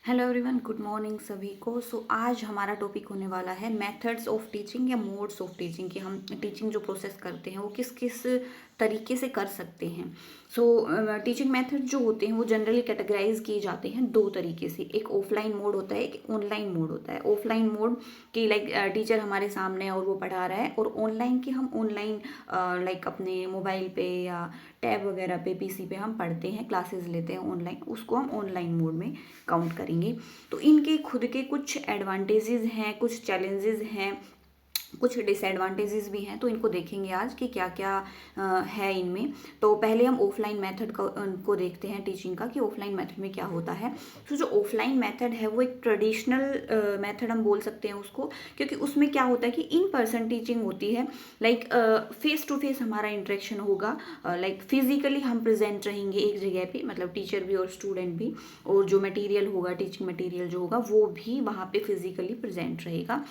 Hello everyone, good morning सभी को। आज हमारा टॉपिक होने वाला है मेथड्स ऑफ टीचिंग या मोड्स ऑफ टीचिंग, कि हम टीचिंग जो प्रोसेस करते हैं वो किस किस तरीके से कर सकते हैं। टीचिंग मेथड जो होते हैं वो जनरली कैटेगराइज किए जाते हैं दो तरीके से। एक ऑफलाइन मोड होता है, एक ऑनलाइन मोड होता है। ऑफलाइन मोड कि लाइक टीचर हमारे सामने है और वो पढ़ा रहा है, और ऑनलाइन की हम ऑनलाइन लाइक अपने मोबाइल पे या टैब वगैरह पे, पीसी पे हम पढ़ते हैं, क्लासेस लेते हैं ऑनलाइन, उसको हम ऑनलाइन मोड में काउंट करेंगे। तो इनके खुद के कुछ एडवांटेजेस हैं, कुछ चैलेंजेस हैं, कुछ डिसएडवांटेजेस भी हैं। तो इनको देखेंगे आज कि क्या क्या है इनमें। तो पहले हम ऑफलाइन मेथड को देखते हैं टीचिंग का, कि ऑफलाइन मेथड में क्या होता है। तो जो ऑफलाइन मेथड है वो एक ट्रेडिशनल मेथड हम बोल सकते हैं उसको, क्योंकि उसमें क्या होता है कि इन पर्सन टीचिंग होती है। लाइक फेस टू फेस हमारा इंटरेक्शन होगा, लाइक फिजिकली हम प्रेजेंट रहेंगे एक जगह पे, मतलब टीचर भी और स्टूडेंट भी, और जो मटेरियल होगा, टीचिंग मटेरियल जो होगा वो भी वहाँ पे फिजिकली प्रेजेंट रहेगा।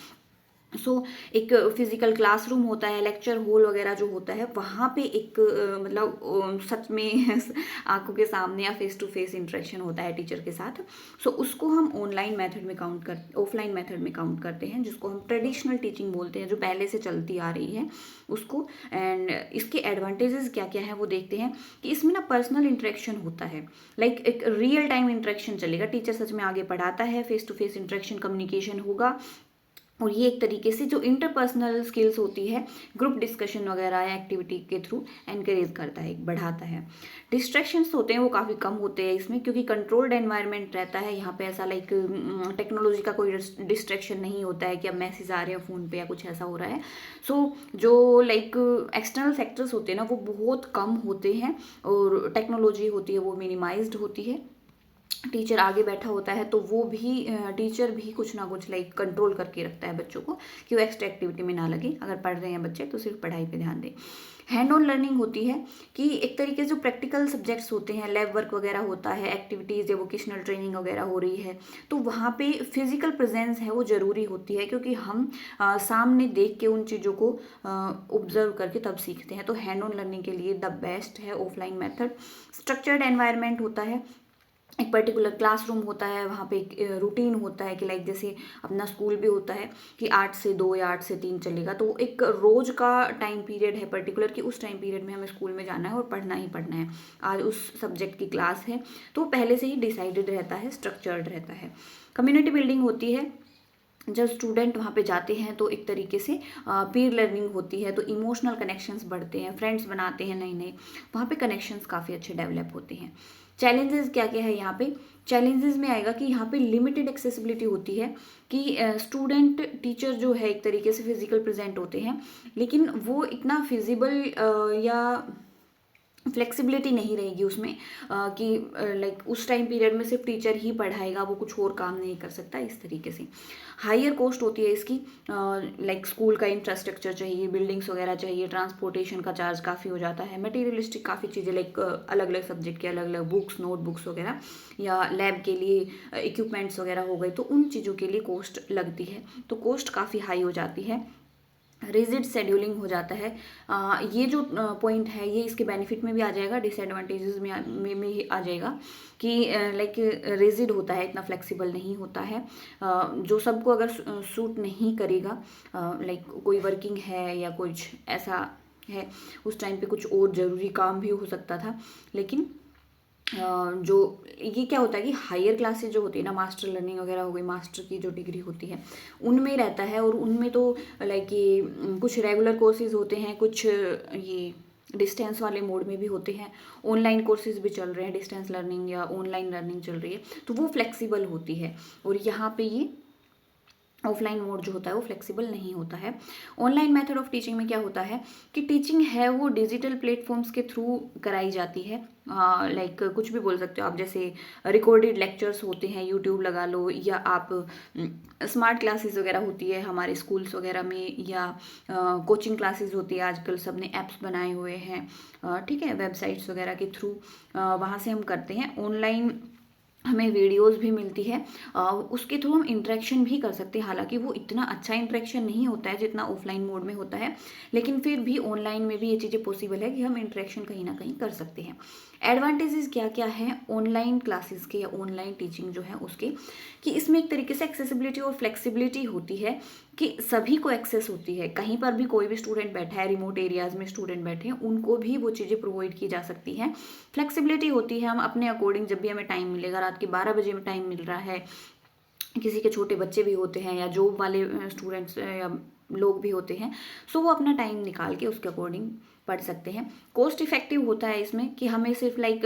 एक फिजिकल क्लासरूम होता है, लेक्चर हॉल वगैरह जो होता है, वहाँ पे एक मतलब सच में आंखों के सामने या फेस टू फेस इंटरेक्शन होता है टीचर के साथ। उसको हम ऑनलाइन मेथड में काउंट कर ऑफलाइन मेथड में काउंट करते हैं, जिसको हम ट्रेडिशनल टीचिंग बोलते हैं, जो पहले से चलती आ रही है उसको। एंड इसके एडवांटेजेस क्या क्या है वो देखते हैं, कि इसमें ना पर्सनल इंटरेक्शन होता है। लाइक एक रियल टाइम इंटरेक्शन चलेगा, टीचर सच में आगे पढ़ाता है, face to face interaction, communication होगा। और ये एक तरीके से जो इंटरपर्सनल स्किल्स होती है, ग्रुप डिस्कशन वगैरह या एक्टिविटी के थ्रू एनकरेज करता है, बढ़ाता है। डिस्ट्रैक्शंस होते हैं वो काफ़ी कम होते हैं इसमें, क्योंकि कंट्रोल्ड एनवायरनमेंट रहता है यहाँ पे। ऐसा लाइक टेक्नोलॉजी का कोई डिस्ट्रैक्शन नहीं होता है कि अब मैसेज आ रहे हैं फ़ोन पे या कुछ ऐसा हो रहा है। जो लाइक एक्सटर्नल फैक्टर्स होते हैं ना वो बहुत कम होते हैं, और टेक्नोलॉजी होती है वो मिनिमाइज्ड होती है। टीचर आगे बैठा होता है तो वो भी टीचर भी कुछ ना कुछ लाइक कंट्रोल करके रखता है बच्चों को, कि वो एक्स्ट्रा एक्टिविटी में ना लगे। अगर पढ़ रहे हैं बच्चे तो सिर्फ पढ़ाई पे ध्यान दें। हैंड ऑन लर्निंग होती है, कि एक तरीके से जो प्रैक्टिकल सब्जेक्ट्स होते हैं, लैब वर्क वगैरह होता है, एक्टिविटीज़ या वोकेशनल ट्रेनिंग वगैरह हो रही है, तो वहाँ पे फिजिकल प्रेजेंस है वो ज़रूरी होती है, क्योंकि हम सामने देख के उन चीज़ों को ऑब्जर्व करके तब सीखते हैं। तो हैंड ऑन लर्निंग के लिए द बेस्ट है ऑफलाइन मेथड। स्ट्रक्चर्ड एनवायरनमेंट होता है, एक पर्टिकुलर क्लासरूम होता है, वहाँ पे एक रूटीन होता है, कि लाइक जैसे अपना स्कूल भी होता है कि 8 से 2 या 8 से 3 चलेगा। तो एक रोज का टाइम पीरियड है पर्टिकुलर, कि उस टाइम पीरियड में हमें स्कूल में जाना है और पढ़ना ही पढ़ना है, आज उस सब्जेक्ट की क्लास है। तो पहले से ही डिसाइडेड रहता है, स्ट्रक्चर्ड रहता है। कम्युनिटी बिल्डिंग होती है, जब स्टूडेंट वहाँ पे जाते हैं तो एक तरीके से पीर लर्निंग होती है, तो इमोशनल कनेक्शंस बढ़ते हैं, फ्रेंड्स बनाते हैं नए नए, वहाँ पे कनेक्शंस काफ़ी अच्छे डेवलप होते हैं। चैलेंजेस क्या क्या है यहाँ पे। चैलेंजेस में आएगा कि यहाँ पे लिमिटेड एक्सेसिबिलिटी होती है, कि स्टूडेंट टीचर जो है एक तरीके से फिजिकल प्रेजेंट होते हैं, लेकिन वो इतना फिजिबल या फ्लेक्सिबिलिटी नहीं रहेगी उसमें, कि लाइक उस टाइम पीरियड में सिर्फ टीचर ही पढ़ाएगा, वो कुछ और काम नहीं कर सकता इस तरीके से। हायर कॉस्ट होती है इसकी, लाइक स्कूल का इंफ्रास्ट्रक्चर चाहिए, बिल्डिंग्स वगैरह चाहिए, ट्रांसपोर्टेशन का चार्ज काफ़ी हो जाता है, मटेरियलिस्टिक काफ़ी चीज़ें, लाइक अलग अलग सब्जेक्ट के अलग अलग बुक्स, नोटबुक्स वगैरह, या लैब के लिए इक्विपमेंट्स वगैरह हो गए, तो उन चीज़ों के लिए कॉस्ट लगती है। तो कॉस्ट काफ़ी हाई हो जाती है। रिजिड शेड्यूलिंग हो जाता है। ये जो पॉइंट है ये इसके बेनिफिट में भी आ जाएगा, डिसएडवांटेजेस में ही आ जाएगा, कि लाइक रिजिड होता है, इतना फ्लेक्सिबल नहीं होता है, जो सबको अगर सूट नहीं करेगा। लाइक कोई वर्किंग है या कुछ ऐसा है, उस टाइम पे कुछ और ज़रूरी काम भी हो सकता था, लेकिन जो ये क्या होता है कि हायर क्लासेज जो होती है ना, मास्टर लर्निंग वगैरह हो गई, मास्टर की जो डिग्री होती है उनमें रहता है, और उनमें तो लाइक ये कुछ रेगुलर कोर्सेज होते हैं, कुछ ये डिस्टेंस वाले मोड में भी होते हैं, ऑनलाइन कोर्सेज भी चल रहे हैं, डिस्टेंस लर्निंग या ऑनलाइन लर्निंग चल रही है, तो वो फ्लेक्सिबल होती है। और यहाँ पे ये ऑफलाइन मोड जो होता है वो फ्लेक्सिबल नहीं होता है। ऑनलाइन मेथड ऑफ टीचिंग में क्या होता है कि टीचिंग है वो डिजिटल प्लेटफॉर्म्स के थ्रू कराई जाती है। लाइक कुछ भी बोल सकते हो आप, जैसे रिकॉर्डेड लेक्चर्स होते हैं, यूट्यूब लगा लो, या आप स्मार्ट क्लासेस वगैरह होती है हमारे स्कूल्स वगैरह में, या कोचिंग क्लासेस होती है, आजकल सब ने ऐप्स बनाए हुए हैं, ठीक है, वेबसाइट्स वगैरह के थ्रू वहाँ से हम करते हैं। ऑनलाइन हमें वीडियोस भी मिलती है, उसके थ्रू हम इंटरेक्शन भी कर सकते हैं, हालांकि वो इतना अच्छा इंटरेक्शन नहीं होता है जितना ऑफलाइन मोड में होता है, लेकिन फिर भी ऑनलाइन में भी ये चीज़ें पॉसिबल है कि हम इंटरेक्शन कहीं ना कहीं कर सकते हैं। एडवांटेजेस क्या क्या हैं ऑनलाइन क्लासेस के या ऑनलाइन टीचिंग जो है उसके, कि इसमें एक तरीके से एक्सेसिबिलिटी और फ्लेक्सिबिलिटी होती है कि सभी को एक्सेस होती है, कहीं पर भी कोई भी स्टूडेंट बैठा है, रिमोट एरियाज़ में स्टूडेंट बैठे हैं, उनको भी वो चीज़ें प्रोवाइड की जा सकती हैं। फ्लेक्सिबिलिटी होती है, हम अपने अकॉर्डिंग जब भी हमें टाइम मिलेगा, रात के 12 बजे में टाइम मिल रहा है, किसी के छोटे बच्चे भी होते हैं या जॉब वाले स्टूडेंट्स या लोग भी होते हैं, सो वो अपना टाइम निकाल के उसके अकॉर्डिंग पढ़ सकते हैं। कॉस्ट इफेक्टिव होता है इसमें कि हमें सिर्फ लाइक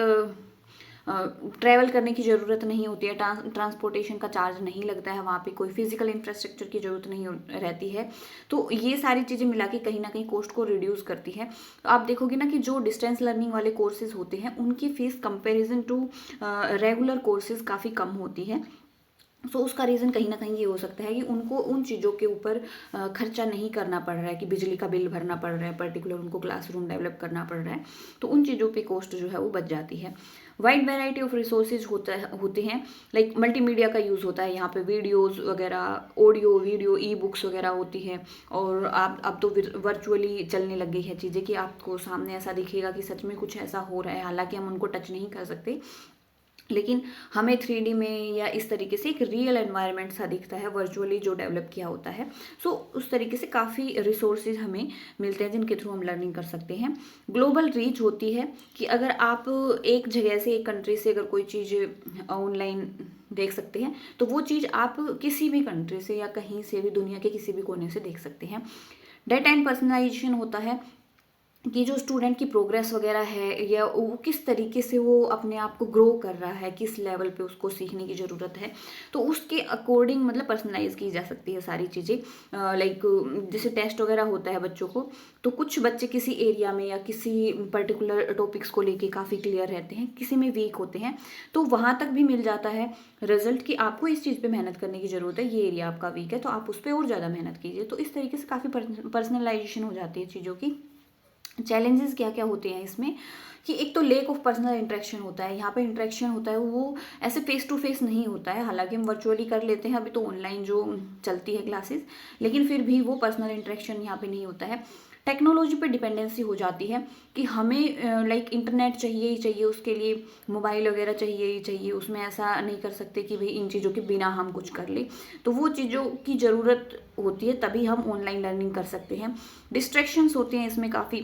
ट्रैवल करने की ज़रूरत नहीं होती है, ट्रांसपोर्टेशन का चार्ज नहीं लगता है, वहाँ पे कोई फिजिकल इंफ्रास्ट्रक्चर की ज़रूरत नहीं रहती है। तो ये सारी चीज़ें मिला के कहीं ना कहीं कॉस्ट को रिड्यूस करती है। तो आप देखोगे ना कि जो डिस्टेंस लर्निंग वाले कोर्सेज होते हैं उनकी fees comparison to regular courses काफ़ी कम होती है। सो उसका रीज़न कहीं ना कहीं ये हो सकता है कि उनको उन चीज़ों के ऊपर खर्चा नहीं करना पड़ रहा है, कि बिजली का बिल भरना पड़ रहा है, पर्टिकुलर उनको क्लासरूम डेवलप करना पड़ रहा है, तो उन चीज़ों पे कॉस्ट जो है वो बच जाती है। वाइड वैरायटी ऑफ रिसोर्सेज होते हैं, लाइक मल्टीमीडिया का यूज़ होता है यहाँ पे, वीडियोज़ वगैरह, ऑडियो वीडियो, ई बुक्स वगैरह होती है। और आप अब तो वर्चुअली चलने लग गई है चीज़ें कि आपको सामने ऐसा दिखेगा कि सच में कुछ ऐसा हो रहा है, हालांकि हम उनको टच नहीं कर सकते, लेकिन हमें 3D में या इस तरीके से एक रियल एनवायरनमेंट सा दिखता है वर्चुअली जो डेवलप किया होता है। सो उस तरीके से काफ़ी रिसोर्सेज हमें मिलते हैं जिनके थ्रू हम लर्निंग कर सकते हैं। ग्लोबल रीच होती है कि अगर आप एक जगह से, एक कंट्री से अगर कोई चीज़ ऑनलाइन देख सकते हैं तो वो चीज़ आप किसी भी कंट्री से या कहीं से भी, दुनिया के किसी भी कोने से देख सकते हैं। डेटा एंड पर्सनलाइजेशन होता है कि जो स्टूडेंट की प्रोग्रेस वगैरह है या वो किस तरीके से वो अपने आप को ग्रो कर रहा है, किस लेवल पे उसको सीखने की ज़रूरत है, तो उसके अकॉर्डिंग मतलब पर्सनलाइज की जा सकती है सारी चीज़ें। लाइक जैसे टेस्ट वगैरह होता है बच्चों को, तो कुछ बच्चे किसी एरिया में या किसी पर्टिकुलर टॉपिक्स को लेके काफ़ी क्लियर रहते हैं, किसी में वीक होते हैं, तो वहाँ तक भी मिल जाता है रिजल्ट कि आपको इस चीज़ पे मेहनत करने की ज़रूरत है, ये एरिया आपका वीक है तो आप उस पर और ज़्यादा मेहनत कीजिए। तो इस तरीके से काफ़ी पर्सनलाइजेशन हो जाती है चीज़ों की। चैलेंजेस क्या क्या होते हैं इसमें, कि एक तो लेक ऑफ पर्सनल इंटरेक्शन होता है, यहाँ पे इंटरेक्शन होता है वो ऐसे फेस टू फेस नहीं होता है, हालांकि हम वर्चुअली कर लेते हैं अभी तो ऑनलाइन जो चलती है क्लासेस, लेकिन फिर भी वो पर्सनल इंटरेक्शन यहाँ पे नहीं होता है। टेक्नोलॉजी पे डिपेंडेंसी हो जाती है कि हमें लाइक इंटरनेट चाहिए ही चाहिए, उसके लिए मोबाइल वगैरह चाहिए ही चाहिए, उसमें ऐसा नहीं कर सकते कि भाई इन चीज़ों के बिना हम कुछ कर ले, तो वो चीज़ों की ज़रूरत होती है तभी हम ऑनलाइन लर्निंग कर सकते हैं। डिस्ट्रैक्शंस होते हैं इसमें काफ़ी,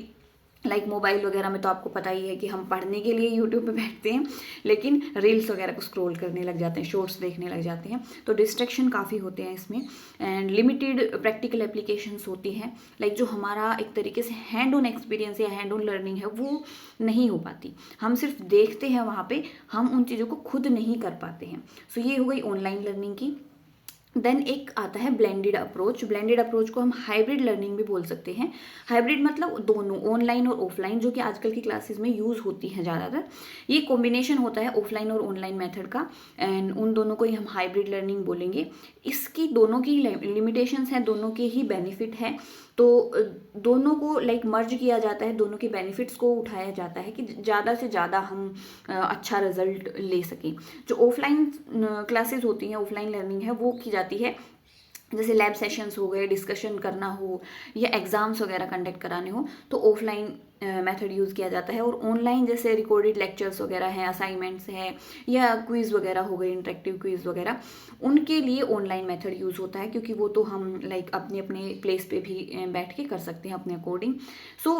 लाइक मोबाइल वगैरह में तो आपको पता ही है कि हम पढ़ने के लिए यूट्यूब पे बैठते हैं लेकिन रील्स वगैरह को स्क्रॉल करने लग जाते हैं, शॉर्ट्स देखने लग जाते हैं, तो डिस्ट्रैक्शन काफ़ी होते हैं इसमें। एंड लिमिटेड प्रैक्टिकल एप्लीकेशंस होती हैं, लाइक जो हमारा एक तरीके से हैंड ऑन एक्सपीरियंस या हैंड ऑन लर्निंग है वो नहीं हो पाती, हम सिर्फ देखते हैं वहाँ पे, हम उन चीज़ों को खुद नहीं कर पाते हैं। सो ये हो गई ऑनलाइन लर्निंग की। देन एक आता है ब्लेंडेड अप्रोच। ब्लेंडेड अप्रोच को हम हाइब्रिड लर्निंग भी बोल सकते हैं। हाइब्रिड मतलब दोनों ऑनलाइन और ऑफलाइन, जो कि आजकल की क्लासेस में यूज़ होती हैं ज़्यादातर। ये कॉम्बिनेशन होता है ऑफलाइन और ऑनलाइन मेथड का, एंड उन दोनों को ही हम हाइब्रिड लर्निंग बोलेंगे। इसकी दोनों की लिमिटेशंस हैं, दोनों के ही बेनिफिट हैं, तो दोनों को लाइक मर्ज किया जाता है, दोनों के बेनिफिट्स को उठाया जाता है कि ज़्यादा से ज़्यादा हम अच्छा रिजल्ट ले सकें। जो ऑफलाइन क्लासेस होती हैं, ऑफलाइन लर्निंग है, वो की जाती है जैसे लैब सेशंस हो गए, डिस्कशन करना हो या एग्ज़ाम्स वगैरह कंडक्ट कराने हो तो ऑफलाइन मेथड यूज़ किया जाता है। और ऑनलाइन जैसे रिकॉर्डेड लेक्चर्स वगैरह हैं, असाइनमेंट्स हैं या क्विज़ वगैरह हो गए, इंटरेक्टिव क्विज़ वगैरह, उनके लिए ऑनलाइन मेथड यूज़ होता है, क्योंकि वो तो हम लाइक अपने अपने प्लेस पे भी बैठ के कर सकते हैं अपने अकॉर्डिंग। सो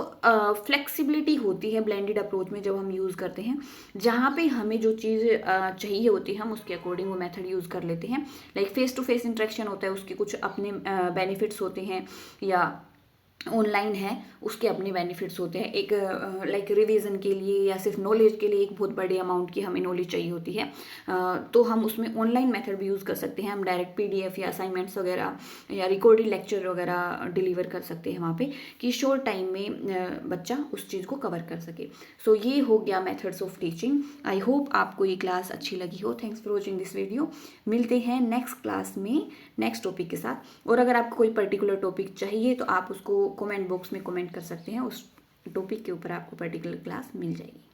फ्लेक्सिबिलिटी होती है ब्लेंडेड अप्रोच में जब हम यूज़ करते हैं, जहाँ पे हमें जो चीज़ चाहिए होती है हम उसके अकॉर्डिंग वो मेथड यूज़ कर लेते हैं। Like face to face interaction होता है, उसके कुछ अपने बेनिफिट्स होते हैं, या ऑनलाइन है उसके अपने बेनिफिट्स होते हैं। एक लाइक रिवीजन के लिए या सिर्फ नॉलेज के लिए एक बहुत बड़े अमाउंट की हमें नॉलेज चाहिए होती है, तो हम उसमें ऑनलाइन मेथड भी यूज़ कर सकते हैं। हम डायरेक्ट पीडीएफ या असाइनमेंट्स वगैरह या रिकॉर्डेड लेक्चर वगैरह डिलीवर कर सकते हैं वहाँ पे, कि शॉर्ट टाइम में बच्चा उस चीज़ को कवर कर सके। सो ये हो गया methods of teaching. I hope आपको ये क्लास अच्छी लगी हो। Thanks for watching this video. मिलते हैं नेक्स्ट क्लास में नेक्स्ट टॉपिक के साथ। और अगर आपको कोई पर्टिकुलर टॉपिक चाहिए तो आप उसको कमेंट बॉक्स में कमेंट कर सकते हैं, उस टॉपिक के ऊपर आपको पर्टिकुलर क्लास मिल जाएगी।